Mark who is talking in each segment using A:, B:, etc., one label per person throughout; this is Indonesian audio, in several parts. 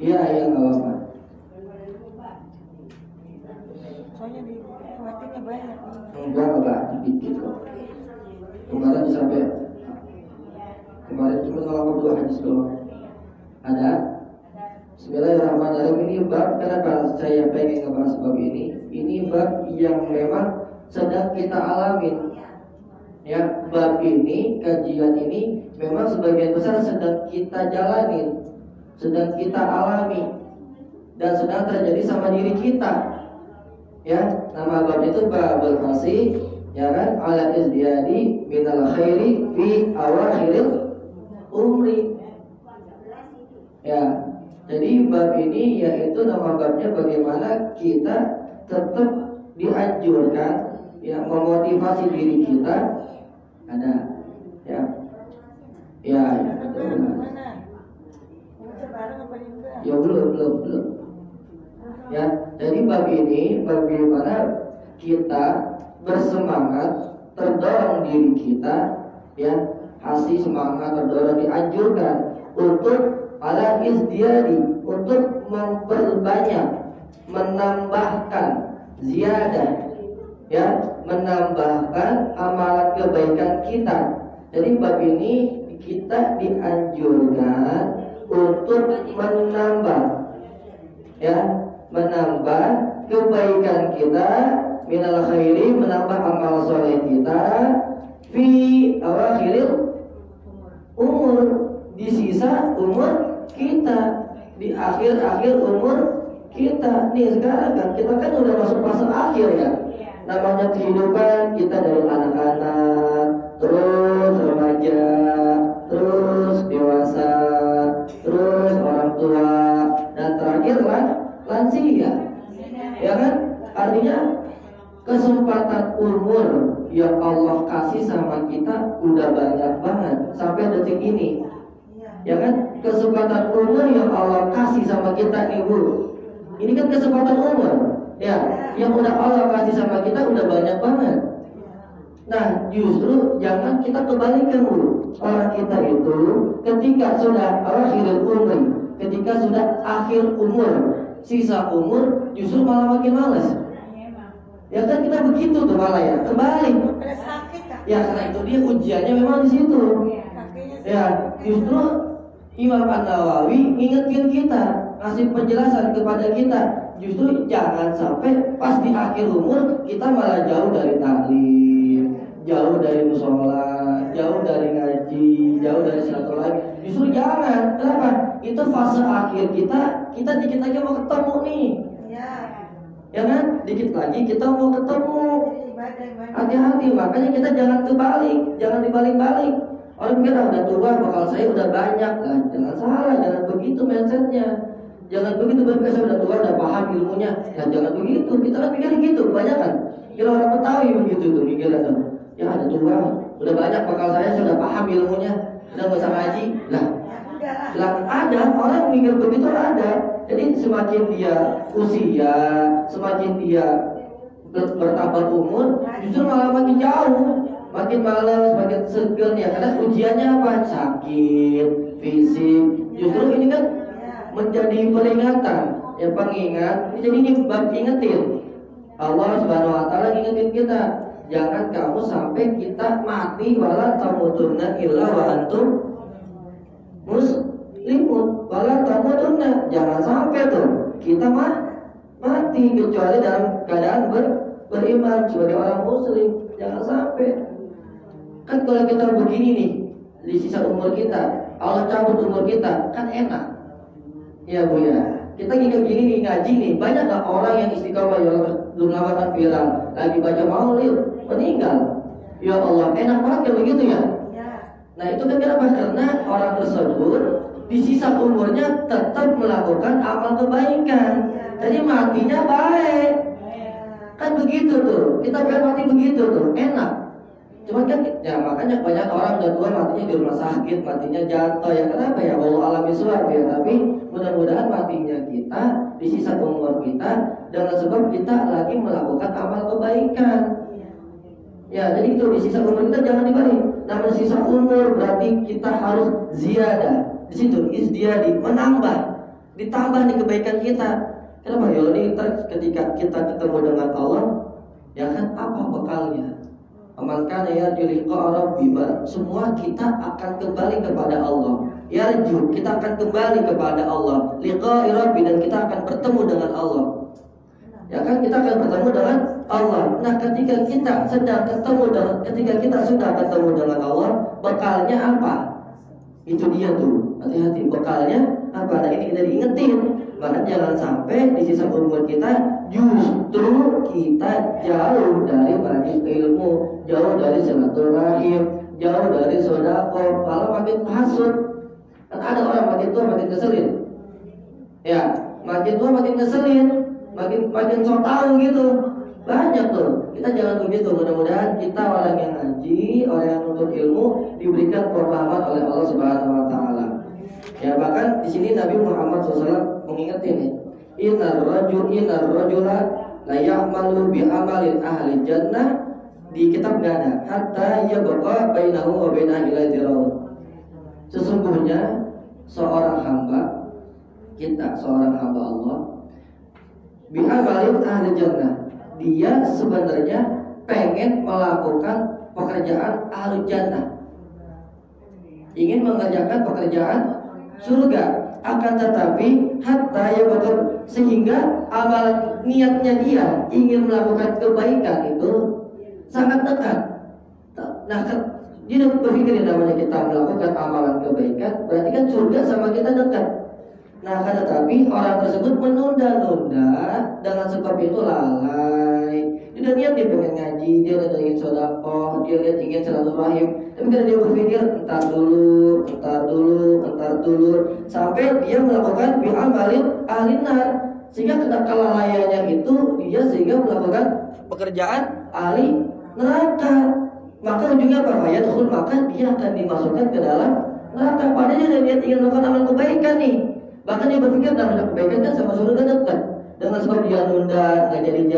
A: Iya, nggak apa-apa.
B: Soalnya di khawatirnya banyak.
A: Enggak, dikit kok. Kemarin sampai cuma ngomong 2 hadis doang. Ada. Bismillahirrahmanirrahim. Ini bab, kenapa saya pengen ngebahas bab ini? Ini bab yang memang sedang kita alamin. Ya, bab ini, kajian ini memang sebagian besar sedang kita jalanin, sedang kita alami, dan sedang terjadi sama diri kita. Ya, nama bab itu babul kasih, ya kan? Ala izdiyadi minal khairi fi awakhiril umri. Ya, jadi bab ini yaitu nama babnya bagaimana kita tetap dianjurkan, ya, memotivasi diri kita. Ada, ya, betul. Ya belum. Ya, jadi bab ini bagaimana kita bersemangat, terdorong diri kita, ya, kasih semangat, terdorong, dianjurkan untuk ala izdiyadi, untuk memperbanyak, menambahkan ziyadah, ya, menambahkan amalan kebaikan kita. Jadi bab ini kita dianjurkan untuk menambah, ya, menambah kebaikan kita, minal khairi, menambah amal soleh kita, fi awakhiril umur, di sisa umur kita, di akhir-akhir umur kita. Nih sekarang kan kita kan udah masuk fase akhir ya. Namanya kehidupan kita dari anak-anak, terus remaja, terus dewasa, terus orang tua, dan terakhir lansia. Ya kan? Artinya kesempatan umur yang Allah kasih sama kita udah banyak banget sampai detik ini. Ya kan? Kesempatan umur yang Allah kasih sama kita nih Bu. Ini kan kesempatan umur, ya, yang udah Allah kasih sama kita udah banyak banget. Nah, justru jangan kita kebalikan dulu. Orang kita itu ketika sudah akhir umur, ketika sudah akhir umur, sisa umur, justru malah makin malas. Ya kan kita begitu tuh malah ya, kebalik. Ya karena itu dia ujiannya memang di situ. Ya, justru Imam An-Nawawi ngingetin kita, ngasih penjelasan kepada kita, justru jangan sampai pas di akhir umur kita malah jauh dari taklim, jauh dari musola, jauh dari ngaji, jauh dari silaturahmi. Justru jangan. Kenapa? Itu fase akhir kita dikit lagi mau ketemu nih. Ya kan? Dikit lagi kita mau ketemu. Hati-hati, makanya kita jangan terbalik, jangan dibalik-balik. Orang kira udah tua, bakal saya udah banyak. Nah, jangan salah, jangan begitu mindsetnya. Jangan begitu berpikir saya udah tua, udah paham ilmunya. Nah, jangan begitu. Kita kan mikirnya gitu, kebanyakan. Kira orang Betawi begitu tuh mikirnya tuh. Ya ada tua, udah banyak bakal saya sudah paham ilmunya. Udah nggak usah ngaji. Lah ada orang mikir begitu ada. Jadi semakin dia usia, semakin dia bertambah umur, justru malah makin jauh, makin malas, makin segan ya. Karena ujiannya apa? Sakit, fisik. Justru ini kan menjadi peringatan, ya, pengingat. Jadi ini bab ingetin. Allah Subhanahu wa taala ngingetin kita, jangan kamu sampai kita mati wala tamutunna illa wa antum muslimun, wala tamutunna, jangan sampai tuh kita mati kecuali dalam keadaan beriman sebagai orang muslim. Jangan sampai. Kan kalau kita begini nih, di sisa umur kita Allah cabut umur kita, kan enak. Ya Bu ya. Kita gini nih ngaji nih, banyak gak orang yang istiqomah ya, belum lama kan viral, lagi baca maulid, meninggal. Ya Allah, enak banget kalau begitu ya. Nah itu kan kenapa? Karena orang tersebut di sisa umurnya tetap melakukan amal kebaikan. Jadi matinya baik. Kan begitu tuh. Kita biar mati begitu tuh, enak. Cuman kan ya makanya banyak orang udah tua matinya di rumah sakit, matinya jatuh. Ya kenapa ya? Allah alami surat ya. Tapi mudah-mudahan matinya kita di sisa umur kita dengan sebab kita lagi melakukan amal kebaikan. Ya, jadi itu di sisa umur kita jangan dibalik. Namun sisa umur berarti kita harus ziyadah. Di situ izdiadi, menambah. ditambah nih kebaikan kita. Kenapa ya? Ini ketika kita ketemu dengan Allah, ya kan, apa bekalnya? Amalkan ya liqa rabbi, semua kita akan kembali kepada Allah. Yarju, kita akan kembali kepada Allah. Liqa rabbi, dan kita akan bertemu dengan Allah. Ya kan, kita akan bertemu dengan Allah. Nah, ketika kita sudah ketemu dengan Allah, bekalnya apa? Itu dia tuh, hati-hati, bekalnya apa? Nah, ini kita diingetin. Maka jangan sampai di sisa umur kita justru kita jauh dari majlis ilmu, jauh dari silaturahim, jauh dari sedekah, malah makin hasud. Kan ada orang makin tua makin keselin. Ya, makin tua makin keselin, makin sok tahu gitu. Banyak tuh. Kita jangan begitu. Mudah-mudahan kita orang yang ngaji, orang yang nuntut ilmu diberikan pemahaman oleh Allah Subhanahu wa taala. Ya, bahkan di sini Nabi Muhammad SAW mengingatkan nih, innar rajula la ya'malu bi amalin ahli jannah, di kitab nggak ada, hatta yabqa bainahu wa bainahu ila dirau. Sesungguhnya seorang hamba Allah bi amalin ahli jannah, dia sebenarnya pengen melakukan pekerjaan ahli jannah, ingin mengerjakan pekerjaan surga, akan tetapi hatta ya betul, sehingga amal niatnya dia ingin melakukan kebaikan itu sangat dekat. Nah, dia berpikir namanya kita melakukan amalan kebaikan, berarti kan surga sama kita dekat. Nah, akan tetapi orang tersebut menunda-nunda, dengan sebab itu lalai. Dia niat dia pengen ngaji, dia ingin sedekah, dia ingin silaturahim, tapi karena dia berpikir entar dulu, sampai dia melakukan bi'amalin ahli nar, sehingga kena kelalaiannya itu dia sehingga melakukan pekerjaan ahli neraka. Maka ujungnya apa? Fayadkhul, maka dia akan dimasukkan ke dalam neraka. Padahal dia niat ingin melakukan amal kebaikan nih. Bahkan dia berpikir amal kebaikan kan sama surga dekat. Dengan sebab dia nunda, nggak jadi,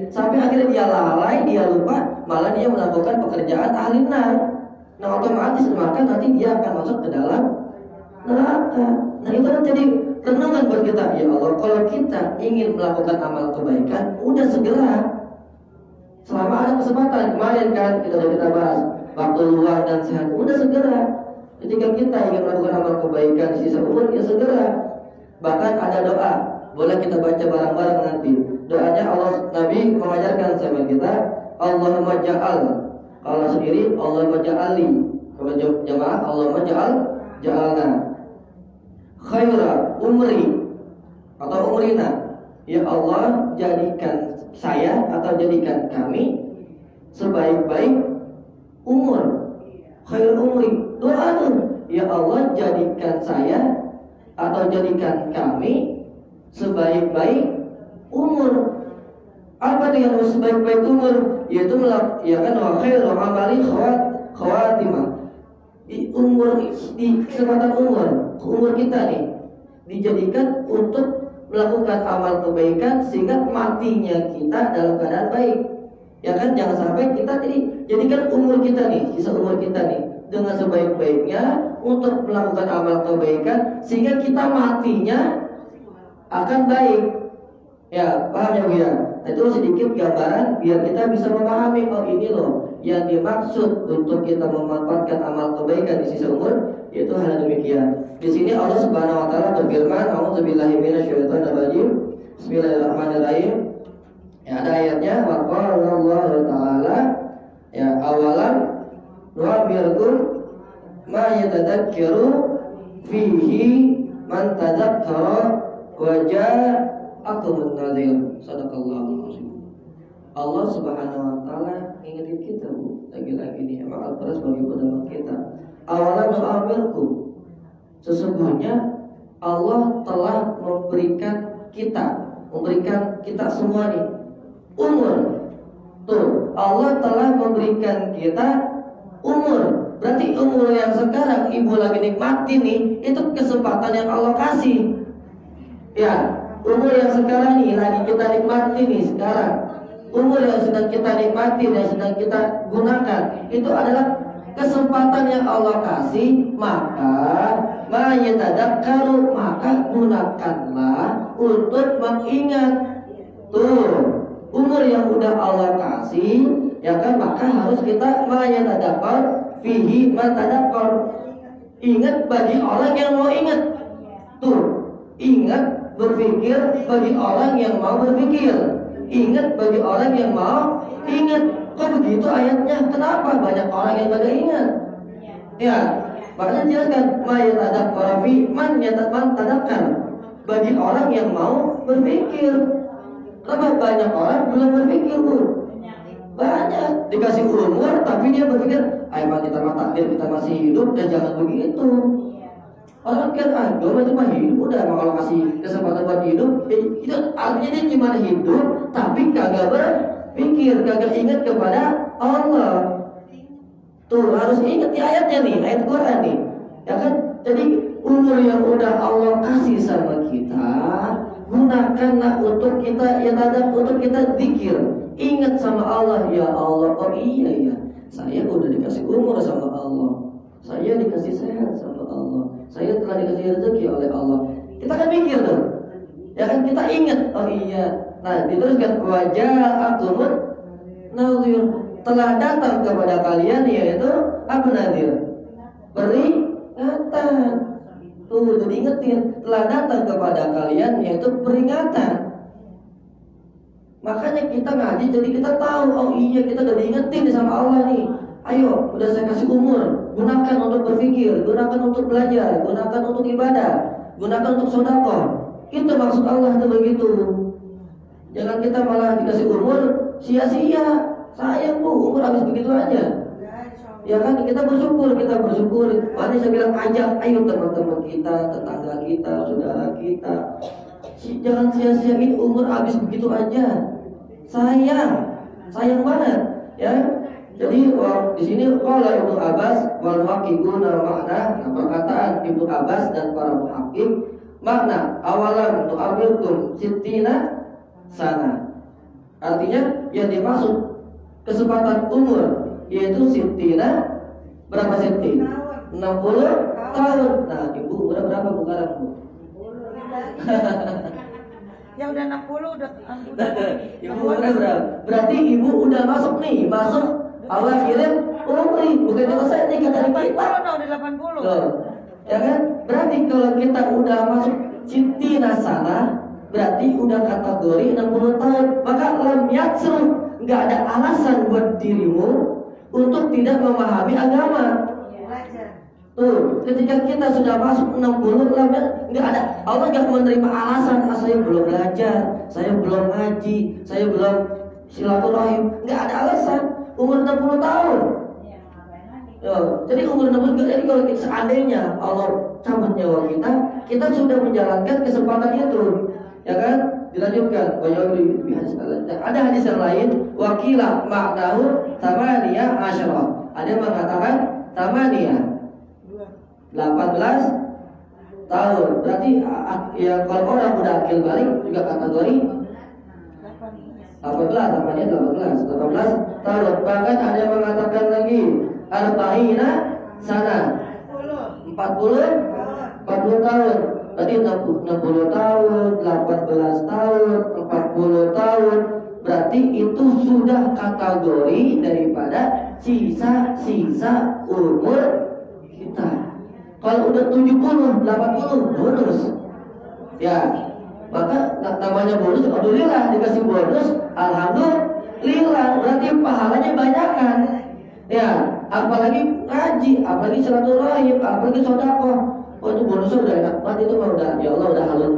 A: sampai akhirnya dia lalai, dia lupa, malah dia melakukan pekerjaan ahli nar. Nah, otomatis maka nanti dia akan masuk ke dalam neraka. Nah, itu kan jadi renungan buat kita. Ya Allah, kalau kita ingin melakukan amal kebaikan, udah segera. Selama ada kesempatan, kemarin kan kita bahas waktu luang dan sehat, udah segera. Ketika kita ingin melakukan amal kebaikan di sisa umur, ya segera. Bahkan ada doa, boleh kita baca bareng-bareng nanti. Doanya Nabi mengajarkan sama kita, Allahumma ja'al. Kalau sendiri, Allahumma ja'ali. Kalau jamaah, Allahumma ja'alna khaira umri atau umrina. Ya Allah, jadikan saya atau jadikan kami sebaik-baik umur. Khair umri. Doa tuh, ya Allah, jadikan saya atau jadikan kami sebaik-baik umur. Apa itu yang sebaik-baik umur? Yaitu ya kan, wa khairu amali khawatimah. Di kesempatan umur kita nih dijadikan untuk melakukan amal kebaikan sehingga matinya kita dalam keadaan baik. Ya kan, jangan sampai kita jadikan umur kita nih, sisa umur kita nih dengan sebaik-baiknya untuk melakukan amal kebaikan sehingga kita matinya akan baik. Ya, paham ya Bu ya? Nah, itu sedikit gambaran biar kita bisa memahami, oh ini loh yang dimaksud untuk kita memanfaatkan amal kebaikan di sisa umur, yaitu hal demikian. Di sini Allah Subhanahu wa taala berfirman, A'udzubillahi minasyaitonir rajim. Bismillahirrahmanirrahim. Ya, ada ayatnya, wa qala Allah taala, ya, awalan nu'amirkum ma yatadakkaru fihi man tadzakkara wa ja'akumun nadhir. Sadaqallahul azim. Allah Subhanahu wa taala ingetin kita, Bu. Lagi-lagi ini emang Al-Qur'an sebagai pedoman kita. Awalan nu'amirkum, sesungguhnya Allah telah memberikan kita semua nih umur. Tuh, Allah telah memberikan kita umur. Berarti umur yang sekarang Ibu lagi nikmati nih, itu kesempatan yang Allah kasih. Ya, umur yang sekarang nih lagi kita nikmati nih sekarang. Umur yang sedang kita nikmati dan sedang kita gunakan, itu adalah kesempatan yang Allah kasih. Maka ma yatadakkaru, maka gunakanlah untuk mengingat. Tuh, umur yang udah Allah kasih, ya kan, maka harus kita ma yatadakkar fihi ma tadakkar. Ingat bagi orang yang mau ingat. Tuh, ingat berpikir bagi orang yang mau berpikir. Ingat bagi orang yang mau ingat. Kok begitu ayatnya? Kenapa banyak orang yang pada ingat? Ya, makanya jelaskan mayat ada parafi man tadakkar, bagi orang yang mau berpikir. Kenapa banyak orang belum berpikir, Bu? Banyak dikasih umur tapi dia berpikir, ayo kita mah takdir kita masih hidup dan jangan begitu. Orang kira dulu itu mah hidup udah, kalau kasih kesempatan buat hidup, itu artinya dia cuma hidup tapi kagak berpikir, kagak ingat kepada Allah. Tuh harus ingat di ayatnya nih, ayat Quran nih, ya kan? Jadi umur yang udah Allah kasih sama kita, gunakanlah untuk kita untuk kita zikir, ingat sama Allah. Ya Allah, oh iya ya, saya udah dikasih umur sama Allah, saya dikasih sehat sama Allah, saya telah dikasih rezeki oleh Allah. Kita kan mikir tuh, ya kan, kita ingat, oh iya. Nah diteruskan wajah akumut nazir, telah datang kepada kalian yaitu apa nazir? Peringatan. Tuh jadi ingetin, telah datang kepada kalian yaitu peringatan. Makanya kita ngaji jadi kita tahu, oh iya kita udah diingetin sama Allah nih. Ayo, udah saya kasih umur, gunakan untuk berpikir, gunakan untuk belajar, gunakan untuk ibadah, gunakan untuk sedekah. Itu maksud Allah itu begitu. Jangan kita malah dikasih umur sia-sia. Sayang, Bu, umur habis begitu aja. Ya kan, kita bersyukur. Makanya saya bilang ajak, ayo teman-teman kita, tetangga kita, saudara kita, jangan sia-siain umur habis begitu aja. Sayang banget, ya. Jadi di sini qala Ibnu Abbas wal muhaqqiquna makna, perkataan Ibnu Abbas dan para muhaqqiq, makna awalan tu'amirtum sittina sana. Artinya yang dimaksud kesempatan umur yaitu sittina, berapa sittin? 60 tahun. Nah, Ibu udah berapa sekarang, Bu?
B: Ya udah 60 udah.
A: Ibu udah berapa? Berarti Ibu udah masuk awal akhirnya umri, bukan selesai nih kata kita.
B: Udah 80.
A: Loh, ya kan? Berarti kalau kita udah masuk sittina sana, berarti udah kategori 60 tahun. Maka lam yatsru, nggak ada alasan buat dirimu untuk tidak memahami agama. Tuh, ketika kita sudah masuk 60, nggak ada, Allah nggak menerima alasan, saya belum belajar, saya belum ngaji, saya belum silaturahim, nggak ada alasan. Umur 60 tahun. Jadi umur 60, jadi kalau seandainya Allah cabut nyawa kita sudah menjalankan kesempatan itu, ya kan? Dilanjutkan, ada hadis yang lain, wakila maknahu tamaniyah asyara. Ada yang mengatakan tamaniyah 18 tahun. Berarti ya kalau orang udah akil balik juga kategori 18 tahun. Bahkan ada yang mengatakan lagi arba'ina sana 40 tahun. Tadi 60 tahun, 18 tahun, 40 tahun. Berarti itu sudah kategori daripada sisa-sisa umur kita. Kalau udah 70, 80 bonus. Ya, maka namanya bonus, alhamdulillah dikasih bonus, alhamdulillah, berarti pahalanya banyakan. Ya, apalagi ngaji, apalagi silaturahim, apalagi sedekah. Oh itu bonusnya udah enak banget, itu mah udah, ya Allah udah halul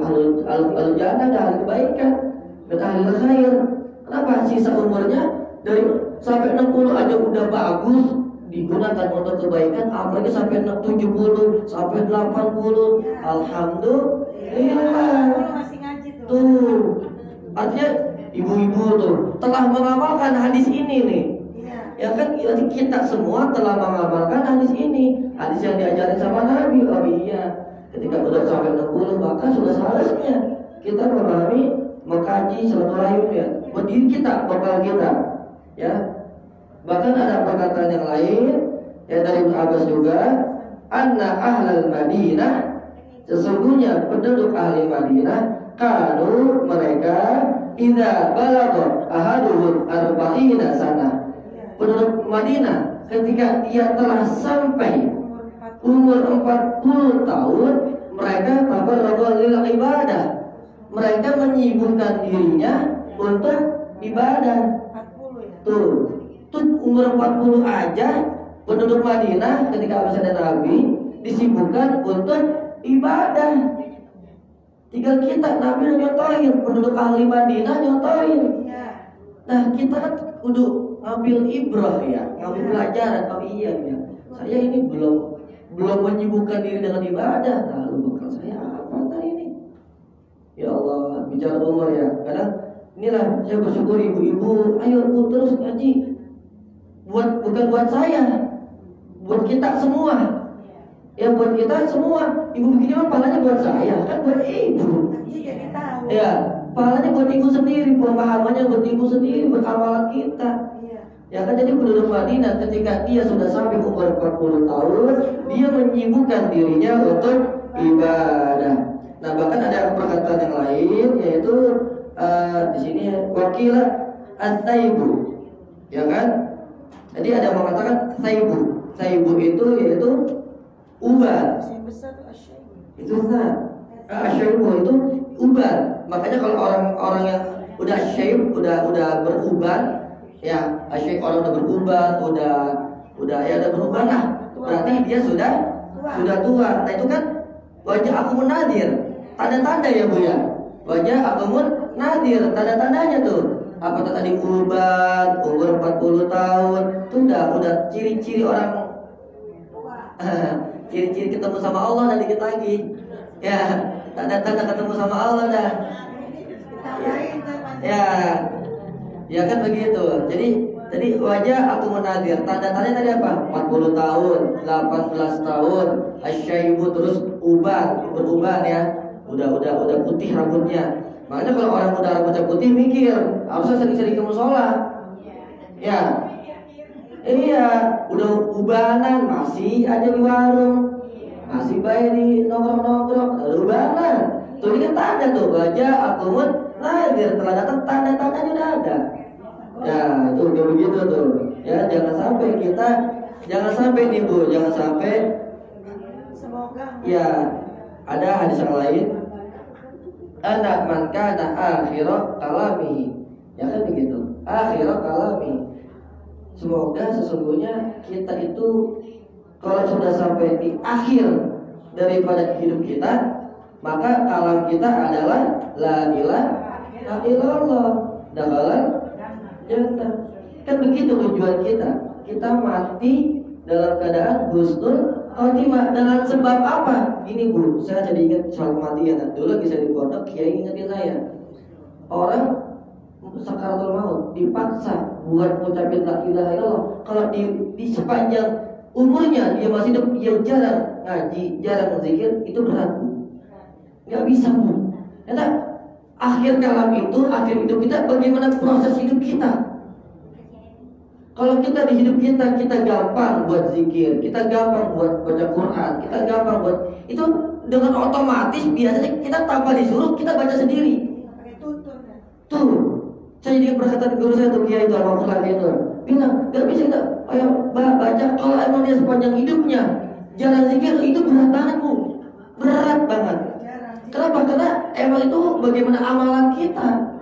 A: jannah, udah halul kebaikan, udah halul khair. Kenapa? Sisa umurnya dari sampai 60 aja udah bagus digunakan untuk kebaikan, apalagi sampai 70, sampai 80, alhamdulillah. Tuh, artinya ibu-ibu tuh telah mengamalkan hadis ini nih. Ya kan, kita semua telah mengamalkan hadis ini, hadis yang diajarin sama Nabi. Oh iya, ketika sudah sampai 60 maka sudah seharusnya kita memahami, mengkaji silaturahim ya, buat diri kita, bekal kita. Ya, bahkan ada perkataan yang lain ya dari Ibnu Abbas juga, anna ahlal Madinah, sesungguhnya penduduk ahli Madinah, kanu mereka idza balagha ahaduhum arba'ina sana. Penduduk Madinah ketika dia telah sampai umur 40 tahun, mereka tabarra'u lil ibadah. Mereka menyibukkan dirinya untuk ibadah.
B: 40 ya.
A: Tuh umur 40 aja penduduk Madinah ketika habis ada Nabi disibukkan untuk ibadah. Tinggal kita, Nabi udah nyontohin, penduduk ahli Madinah nyontohin.
B: Iya.
A: Nah kita kan kudu ngambil ibrah ya, ngambil pelajaran. Oh iya ya, saya ini belum menyibukkan diri dengan ibadah. Lalu bekal saya apa tadi ini? Ya Allah, bicara umur ya. Kadang inilah saya bersyukur ibu-ibu, ayo bu terus ngaji. Bukan buat saya, buat kita semua. Ya buat kita semua. Ibu begini mah pahalanya buat saya, kan buat ibu.
B: Iya jadi tahu.
A: Ya, pahalanya buat ibu sendiri, pemahamannya buat ibu sendiri, buat amalan kita.
B: Iya.
A: Ya kan, jadi penduduk Madinah ketika dia sudah sampai umur 40 tahun, dia menyibukkan dirinya untuk ibadah. Nah, bahkan ada perkataan yang lain yaitu di sini wakilah at-taibu. Ya kan? Jadi ada yang mengatakan taibu. Taibu itu yaitu ubat.
B: Yang besar tuh asyaibu.
A: Itu asyaibu itu ubat. Makanya kalau orang-orang yang udah syaib, udah beruban, ya asyik orang udah beruban, udah ya udah beruban lah. Berarti dia sudah tua. Nah itu kan wajah aku munadir, tanda-tanda ya bu ya. Wajah aku munadir, tanda-tandanya tuh. Apa tadi ubat, umur 40 tahun, tuh udah ciri-ciri orang. Ciri-ciri ketemu sama Allah dan dikit lagi. Ya, tanda-tanda ketemu sama Allah dah. Ya kan begitu. Jadi wajah aku munadir. Tanda-tandanya tadi apa? 40 tahun, 18 tahun, asyaibu terus beruban ya. Udah putih rambutnya. Makanya kalau orang udah rambutnya putih mikir, harusnya sering-sering ke musola. Ya. Iya, udah ubanan masih aja di warung. Masih baik di nongkrong-nongkrong, udah ubanan. Tuh ini kan tanda tuh, wajah aku munadir, telah datang tanda-tandanya udah ada. Ya, itu udah begitu tuh. Ya, jangan sampai nih bu, jangan sampai.
B: Semoga.
A: Ya, ada hadis yang lain. Anak man kana akhirat kalami. Ya kan begitu. Akhirat kalami. Semoga sesungguhnya kita itu kalau sudah sampai di akhir daripada hidup kita, maka kalam kita adalah la ilaha illallah. Dakhalal jannah. Kan begitu tujuan kita. Kita mati dalam keadaan husnul khotimah. Dengan sebab apa? Ini bu, saya jadi ingat soal kematian. Dulu bisa di pondok, kiai ingetin saya. Orang sakaratul maut dipaksa buat ngucapin la ilaha illallah. Kalau di sepanjang umurnya dia masih hidup, dia jarang ngaji, jarang zikir, itu berat bu. Nggak bisa bu. Karena akhir kalam itu, akhir hidup kita, bagaimana proses hidup kita. Kalau kita di hidup kita gampang buat zikir, kita gampang buat baca Quran, kita gampang buat itu, dengan otomatis biasanya kita tanpa disuruh kita baca sendiri. Tuh, saya jadi perkataan guru saya tuh Kiai itu Al-Mahfuz itu bilang, gak bisa kita, ayo baca. Kalau emang dia sepanjang hidupnya jarang zikir, itu berat banget bu, berat banget. Kenapa? Karena emang itu bagaimana amalan kita.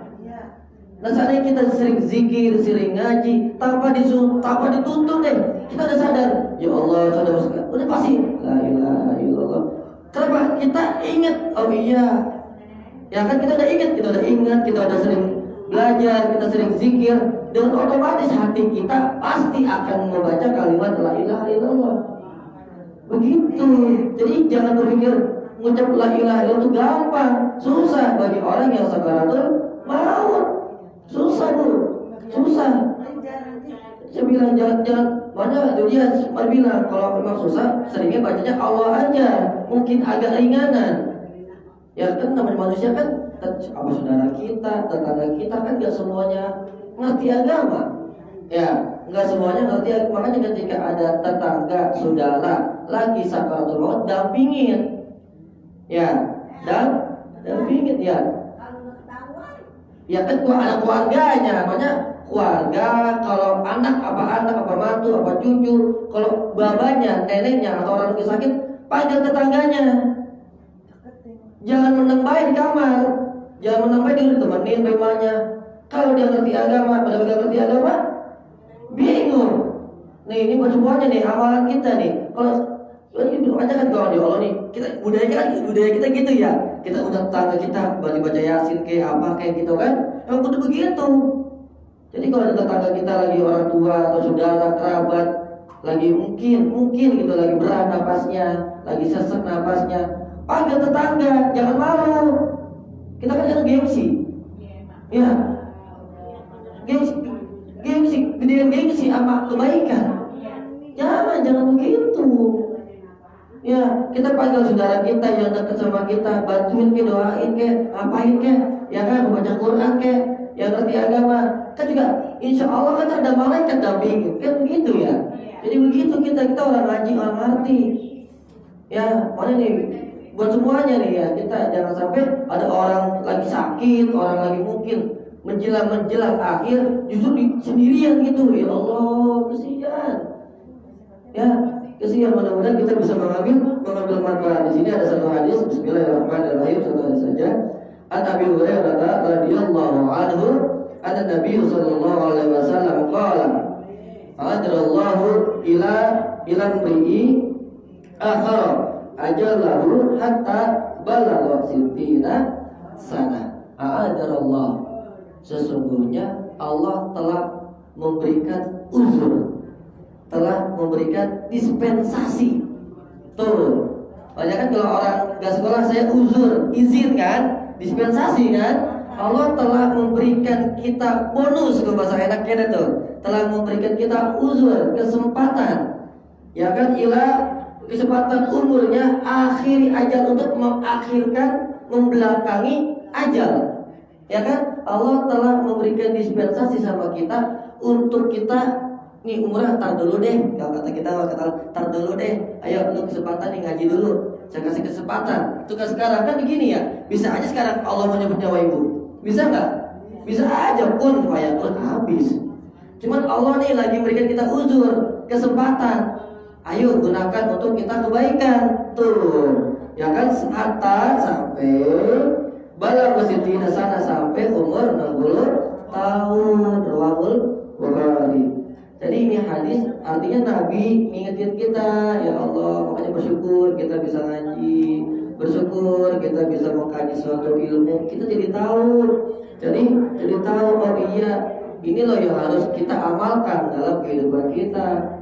A: Nah seandainya kita sering zikir, sering ngaji, tanpa disuruh, tanpa dituntut deh, kita udah sadar, ya Allah, saudara, udah pasti la ilaha illallah. Kenapa? Kita ingat, oh iya, ya kan kita udah ingat, kita udah sering belajar, kita sering zikir, dengan otomatis hati kita pasti akan membaca kalimat la ilaha illallah. Begitu. Jadi jangan berpikir mengucap la ilaha illallah itu gampang, susah bagi orang yang sakaratul maut. Susah bu, susah. Saya bilang jangan. Mana dia bilang kalau memang susah, seringnya bacanya Allah aja. Mungkin agak ringanan. Ya kan namanya manusia kan, apa saudara kita, tetangga kita kan gak semuanya ngerti agama. Ya, nggak semuanya ngerti. Makanya ketika ada tetangga, saudara lagi sakaratul maut, dampingin, ya, dampingin, ya. Ya kan ada keluarganya, makanya keluarga, kalau anak apa mantu, apa cucu, kalau babanya, neneknya atau orang lagi sakit, panggil tetangganya. Jangan menambah di kamar, jangan menambah di temenin rumahnya. Kalau dia ngerti agama, benar-benar ngerti agama, bingung. Nih ini buat semuanya nih, amalan kita nih. Kalau aja kan kalau di Allah nih, kita budaya kita gitu ya. Kita udah tetangga kita baca Yasin kayak apa kayak gitu kan, emang kudu begitu. Jadi kalau ada tetangga kita lagi orang tua atau saudara kerabat lagi mungkin gitu lagi berat napasnya, lagi sesek napasnya, panggil tetangga, jangan malu. Kita kan jangan gengsi, ya, gengsi, gedean gengsi sama kebaikan. Jangan begitu. Ya, kita panggil saudara kita yang dekat sama kita, bantuin ke, doain ke, ngapain ke, ya kan, baca Quran ke, yang ngerti agama. Kan juga, insya Allah kan ada malaikat dampingin, kan begitu ya. Jadi begitu kita orang ngaji, orang ngerti. Ya, mana nih, buat semuanya nih ya, kita jangan sampai ada orang lagi sakit, orang lagi mungkin menjelang akhir, justru sendirian gitu. Ya Allah, kesian. Ya. Kesian, mudah-mudahan kita bisa mengambil manfaat. Di sini ada satu hadis. Bismillahirrahmanirrahim. Satu hadis saja. An Abi Hurairah radhiyallahu anhu, anna Nabi sallallahu alaihi wasallam qala, "Adrallahu ila imri'i akhar ajallahu hatta balagha sittina sana." Adrallah, sesungguhnya Allah telah memberikan uzur, telah memberikan dispensasi. Tuh, banyak kan kalau orang gak sekolah saya uzur, izin kan, dispensasi kan. Allah telah memberikan kita bonus, ke bahasa enaknya tuh, telah memberikan kita uzur, kesempatan, ya kan, kesempatan umurnya akhiri ajal, untuk mengakhirkan, membelakangi ajal, ya kan. Allah telah memberikan dispensasi sama kita untuk kita nih umrah tar dulu deh, kalau kata kita tar dulu deh, ayo lu kesempatan nih ngaji dulu, saya kasih kesempatan. Tukar sekarang kan begini ya, bisa aja sekarang Allah menyebut nyawa ibu, bisa nggak? Bisa aja pun habis. Cuman Allah nih lagi memberikan kita uzur, kesempatan, ayo gunakan untuk kita kebaikan. Tuh, ya kan, hatta sampai balagha sittina sana, sampai umur 60 tahun. Rawahul Bukhari. Jadi ini hadis artinya Nabi ngingetin kita, ya Allah, makanya bersyukur kita bisa ngaji, bersyukur kita bisa mengkaji suatu ilmu, kita jadi tahu, jadi tahu, oh iya, ini loh yang harus kita amalkan dalam kehidupan kita.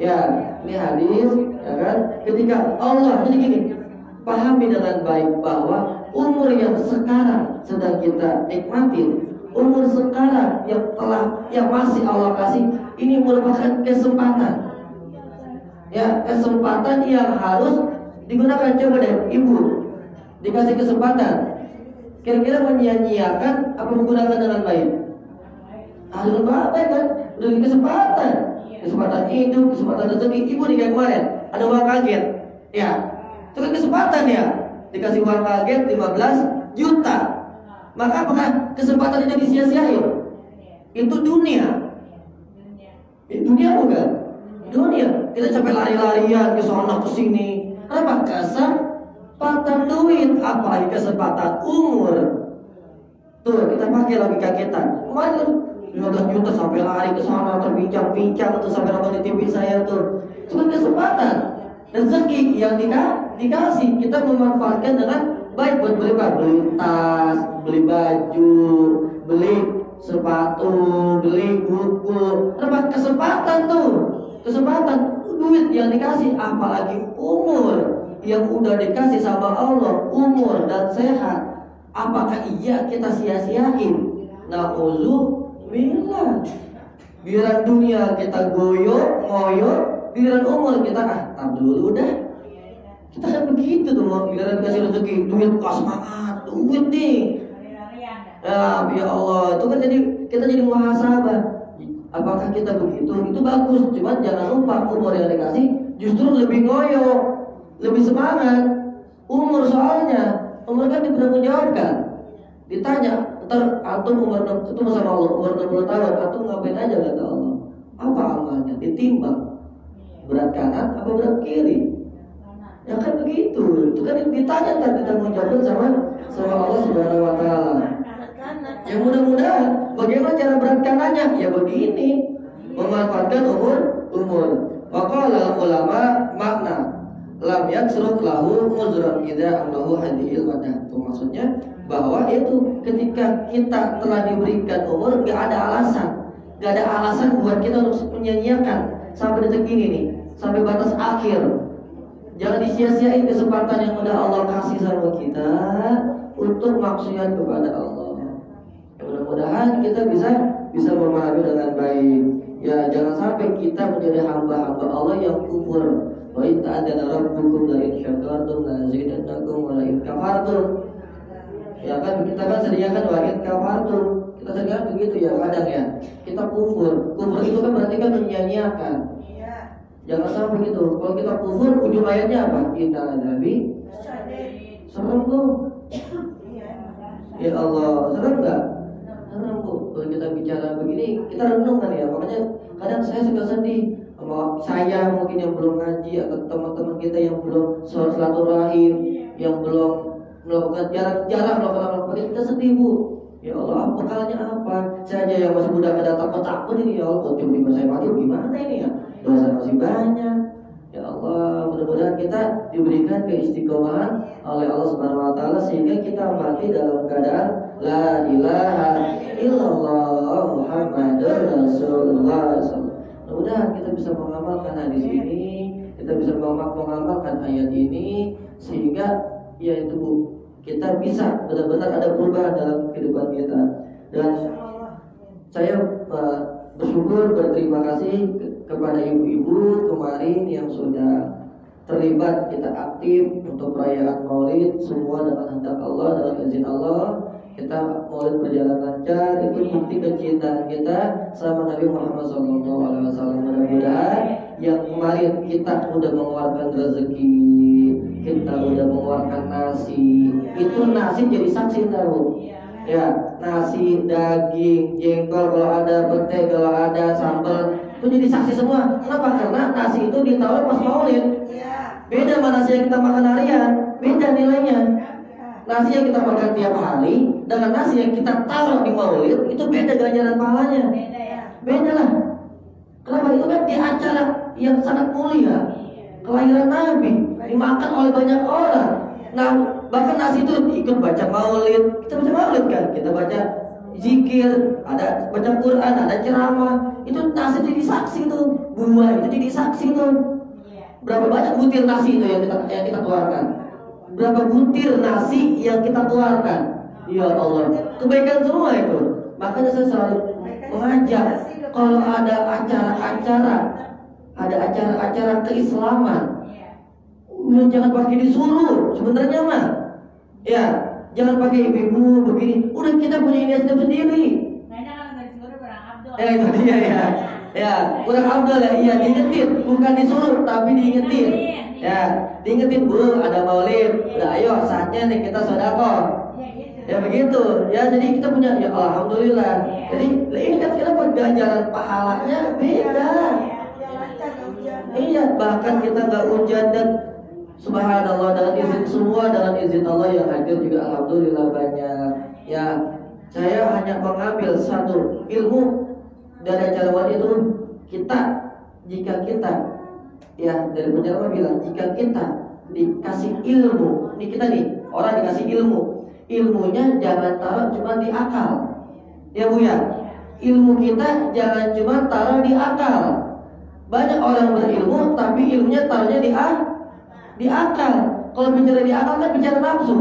A: Ya, ini hadis, ya kan? Ketika Allah, jadi gini, pahami dengan baik bahwa umur yang sekarang sedang kita nikmatin, umur sekarang yang masih Allah kasih, ini merupakan kesempatan. Ya, kesempatan yang harus digunakan. Coba deh, ibu dikasih kesempatan, kira-kira menyia-nyiakan apa menggunakan dengan baik? Dengan baik kan? Udah kesempatan hidup, kesempatan rezeki. Ibu dikasih kemarin ada uang kaget, ya, itu kan kesempatan ya, dikasih uang kaget 15 juta. Maka apakah kesempatan itu disia-siain? Itu dunia. Dunia bukan? Dunia. Kita sampai lari-larian ke sana ke sini. Kenapa? Kesempatan duit, apalagi kesempatan umur. Tuh, kita pakai logika kita. Kemarin 15 juta sampai lari ke sana, terbincang-bincang, atau sampai nonton di TV saya tuh. Cuma kesempatan, rezeki yang dikasih, kita memanfaatkan dengan baik buat beli tas, beli baju, beli sepatu, beli buku. Kenapa? Kesempatan tuh, kesempatan duit yang dikasih, apalagi umur yang udah dikasih sama Allah, umur dan sehat. Apakah iya kita sia-siain? Na'udzubillah. Giliran dunia kita ngoyo, giliran umur kita tar dulu dah. Kita kan begitu tuh, mau giliran kasih rezeki, duit semangat, duit nih. Ya Allah, itu kan kita jadi muhasabah. Apakah kita begitu? Itu bagus, cuman jangan lupa umur yang dikasih justru lebih ngoyo, lebih semangat. Umur soalnya, umur kan dipertanggungjawabkan. Ditanya, ntar antum umur itu sama Allah umur 60 tahun, antum ngapain aja kata Allah? Apa amalnya? Ditimbang. Berat kanan apa berat kiri? Ya kan begitu. Itu kan ditanya kan ditanggungjawabkan sama Allah Subhanahu wa taala. Ya mudah-mudahan bagaimana cara berat kanannya? Ya begini, memanfaatkan umur. Waqala ulama makna lam yaksruk lahu muzran idza amlahu hadhil wadah. Itu maksudnya bahwa itu ketika kita telah diberikan umur enggak ada alasan buat kita untuk menyia-nyiakan sampai detik ini nih, sampai batas akhir. Jangan disia-siain kesempatan yang udah Allah kasih sama kita untuk maksiat kepada Allah. Mudah-mudahan kita bisa memahami dengan baik. Ya, jangan sampai kita menjadi hamba-hamba Allah yang kufur. Wa in ta'adzana rabbukum la in syakartum la azidannakum wa la in kafartum. Ya kan kita kan sediakan wa in kafartum. Kita sediakan begitu ya kadang ya. Kita kufur. Kufur itu kan berarti kan menyia-nyiakan. Jangan sampai gitu. Kalau kita kufur ujung ayatnya apa? Inna nabi serem tuh. Ya Allah, serem enggak? Kalau kita bicara begini, kita renung kan ya. Makanya kadang saya suka sedih sama saya mungkin yang belum ngaji atau teman-teman kita yang belum silaturahim, yang belum melakukan jarang melakukan kita sedih Bu. Ya Allah, bekalnya apa? Saya aja yang masih muda ada takut ini ya Allah. Tiba-tiba saya mati gimana ini ya? Dosa masih banyak. Ya Allah, mudah-mudahan kita diberikan keistiqomahan oleh Allah Subhanahu wa taala sehingga kita mati dalam keadaan la ilaha illallah Muhammadur Rasulullah. Mudah-mudahan kita bisa mengamalkan hadis ini, kita bisa mengamalkan ayat ini sehingga ya itu Bu, kita bisa benar-benar ada perubahan dalam kehidupan kita. Dan saya bersyukur, berterima kasih kepada ibu-ibu kemarin yang sudah terlibat, kita aktif untuk perayaan Maulid, semua dengan kehendak Allah, dengan izin Allah. Kita Maulid berjalan lancar, itu bukti kecintaan kita sama Nabi Muhammad SAW. Mudah-mudahan yang kemarin kita udah mengeluarkan rezeki, kita udah mengeluarkan nasi, itu nasi jadi saksi tahu. Ya, nasi, daging, jengkol kalau ada, pete kalau ada, sambal itu jadi saksi semua. Kenapa? Karena nasi itu ditaruh pas Maulid. Beda sama nasi yang kita makan harian, beda nilainya. Nasi yang kita makan tiap hari dengan nasi yang kita taruh di Maulid itu beda ganjaran pahalanya. Beda lah. Kenapa? Itu kan di acara yang sangat mulia, kelahiran Nabi, dimakan oleh banyak orang. Nah, bahkan nasi itu ikut baca Maulid. Kita baca Maulid kan? Kita baca zikir, ada baca Quran, ada ceramah. Itu nasi jadi saksi tuh, buah itu jadi saksi tuh. Berapa banyak butir nasi itu yang kita keluarkan? Berapa butir nasi yang kita keluarkan? Ya Allah, kebaikan semua itu. Makanya saya selalu mengajak kalau ada acara-acara keislaman, jangan pakai disuruh. Sebenarnya mah, ya jangan pakai ibu-ibu begini. Udah kita punya inisiatif sendiri. Itu dia ya. Ya, kurang Abdul ya, iya diingetin, bukan disuruh tapi diingetin. Ya, diingetin Bu, ada Maulid. Udah ayo saatnya nih kita sedekah. Ya begitu. Ya jadi kita punya ya alhamdulillah. Jadi ini kan kenapa ganjaran pahalanya beda. Iya, bahkan kita enggak hujan dan subhanallah dengan izin semua, dengan izin Allah yang hadir juga alhamdulillah banyak. Ya, saya hanya mengambil satu ilmu dari acara itu. Jika kita ya dari penjara bilang jika kita dikasih ilmu, ini kita nih orang dikasih ilmunya jangan taruh cuma di akal, ya Bu ya. Ilmu kita jangan cuma taruh di akal. Banyak orang berilmu tapi ilmunya taruhnya di akal. Kalau bicara di akal kan bicara nafsu.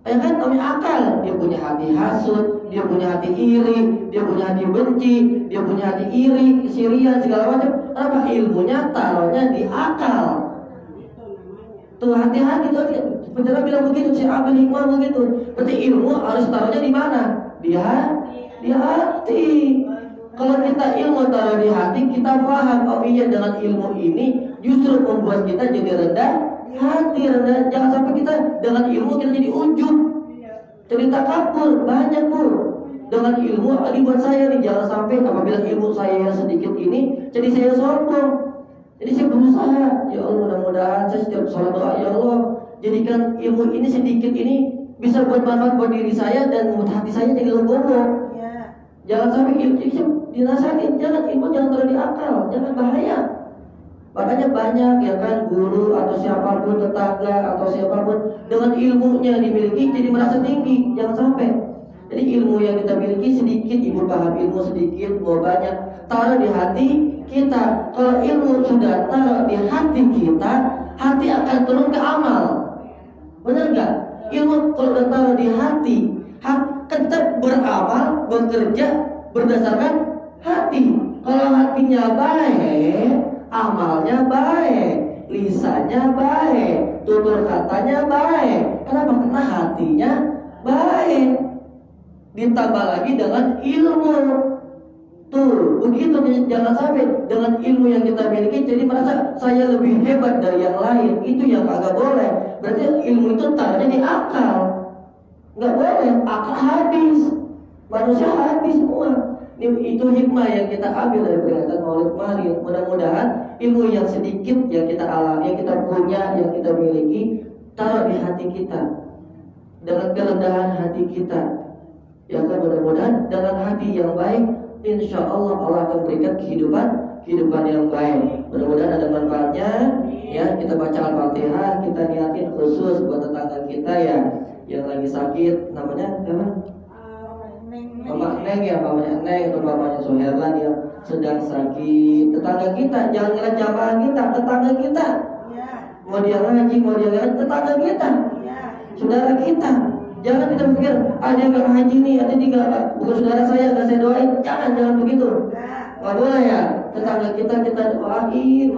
A: Ya kan namanya akal. Dia punya hati hasud, dia punya hati iri, dia punya hati benci, dia punya hati iri, kesirian segala macam. Kenapa? Ilmunya taruhnya di akal. Tuh hati-hati tuh. Penjara bilang begitu, si Abdul Hikmah begitu. Berarti ilmu harus taruhnya di mana? Di hati. Kalau kita ilmu taruh di hati, kita paham, oh iya dengan ilmu ini justru membuat kita jadi rendah hati, rendah. Jangan sampai kita dengan ilmu kita jadi ujub, jadi takabur. Banyak Bu, dengan ilmu dibuat saya nih, jangan sampai apabila ilmu saya yang sedikit ini jadi saya sombong. Jadi saya berusaha, ya Allah mudah-mudahan saya setiap sholat doa, ya Allah jadikan ilmu ini sedikit ini bisa buat manfaat buat diri saya dan membuat hati saya jadi legowo. Jangan sampai ilmu dinasahin, jangan ilmu jangan terlalu akal, jangan bahaya. Makanya banyak ya kan guru atau siapapun, tetangga atau siapapun dengan ilmunya dimiliki jadi merasa tinggi. Jangan sampai. Jadi ilmu yang kita miliki sedikit, ibu paham ilmu sedikit, mau banyak, taruh di hati kita. Kalau ilmu sudah taruh di hati kita, hati akan turun ke amal. Benar nggak? Ilmu kalau sudah taruh di hati, kita beramal, bekerja berdasarkan hati. Kalau hatinya baik, amalnya baik, lisannya baik, tutur katanya baik. Kenapa? Karena hatinya baik. Ditambah lagi dengan ilmu. Tuh, begitu. Jangan sampai dengan ilmu yang kita miliki jadi merasa saya lebih hebat dari yang lain. Itu yang agak boleh. Berarti ilmu itu taruhnya di akal. Nggak boleh, akal habis. Manusia habis semua. Itu hikmah yang kita ambil dari peringatan Maulid kemarin. Mudah-mudahan ilmu yang sedikit yang kita alami, yang kita punya, yang kita miliki, taruh di hati kita dengan kerendahan hati kita. Ya kan, mudah-mudahan dengan hati yang baik, insya Allah Allah akan berikan kehidupan yang baik. Mudah-mudahan ada manfaatnya. Ya, kita baca Al-Fatihah, kita niatin khusus buat tetangga kita ya yang lagi sakit, namanya apa? Mama Neng ya, mamanya Neng atau mamanya Soherlan yang sedang sakit. Tetangga kita, jangan ngeliat jamaah kita, tetangga kita. Mau dia ngaji, mau dia ngaji, tetangga kita, saudara kita. Jangan kita pikir, ada yang gak haji nih, ada yang gak, bukan saudara saya, gak saya doain. Jangan begitu. Gak boleh ya, tetangga kita doain.